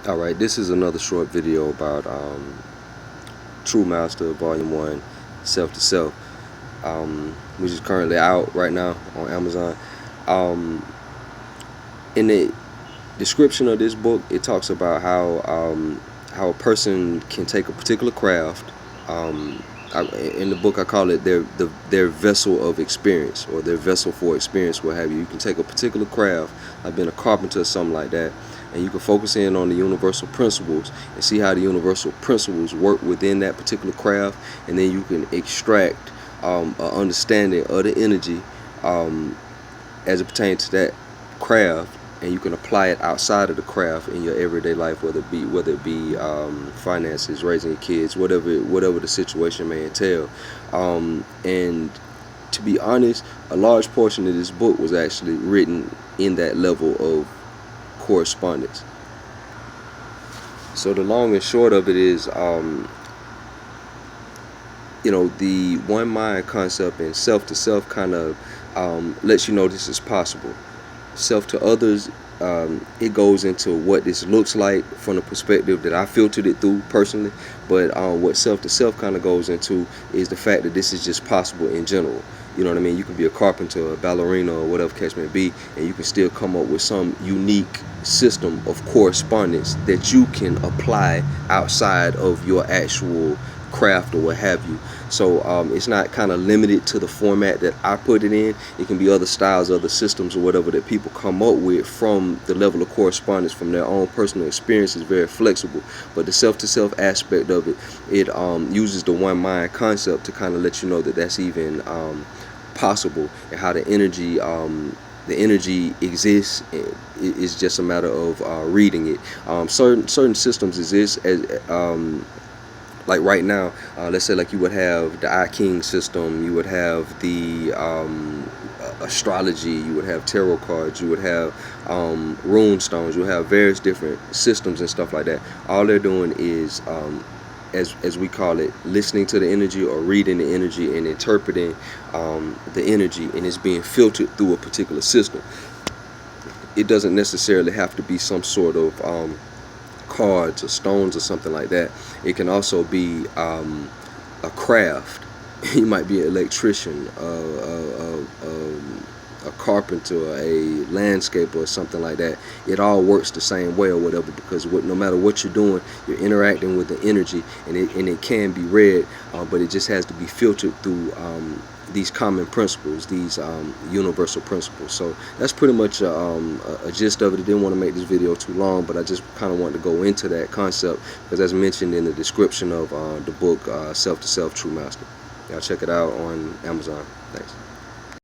Alright, this is another short video about True Master Volume 1, Self to Self, which is currently out right now on Amazon. In the description of this book, it talks about how a person can take a particular craft. In the book, I call it their vessel of experience, or their vessel for experience, what have you. You can take a particular craft. I've been a carpenter or something like that, and you can focus in on the universal principles and see how the universal principles work within that particular craft, and then you can extract an understanding of the energy as it pertains to that craft, and you can apply it outside of the craft in your everyday life, whether it be finances, raising your kids, whatever the situation may entail. And to be honest, a large portion of this book was actually written in that level of correspondence. So the long and short of it is, the one mind concept and self to self kind of lets you know this is possible. Self to others, it goes into what this looks like from the perspective that I filtered it through personally. But what self to self kind of goes into is the fact that this is just possible in general. You know what I mean? You can be a carpenter, a ballerina, or whatever case may be, and you can still come up with some unique system of correspondence that you can apply outside of your actual craft or what have you. So it's not kind of limited to the format that I put it in. It can be other styles, other systems, or whatever that people come up with from the level of correspondence from their own personal experience. Is very flexible. But the self-to-self aspect of it, it uses the one mind concept to kind of let you know that that's even possible, and how the energy exists. It's just a matter of reading it. Certain systems exist as like right now, let's say like you would have the I King system, you would have the astrology, you would have tarot cards, you would have rune stones, you would have various different systems and stuff like that. All they're doing is, as we call it, listening to the energy or reading the energy and interpreting the energy, and it's being filtered through a particular system. It doesn't necessarily have to be some sort of cards or stones or something like that. It can also be a craft. You might be an electrician, a carpenter, a landscaper, or something like that. It all works the same way or whatever, because no matter what you're doing, you're interacting with the energy, and it can be read, but it just has to be filtered through these common principles, these universal principles. So that's pretty much a gist of it. I didn't want to make this video too long, but I just kind of wanted to go into that concept, because as mentioned in the description of the book, Self to Self, True Master. Y'all check it out on Amazon. Thanks.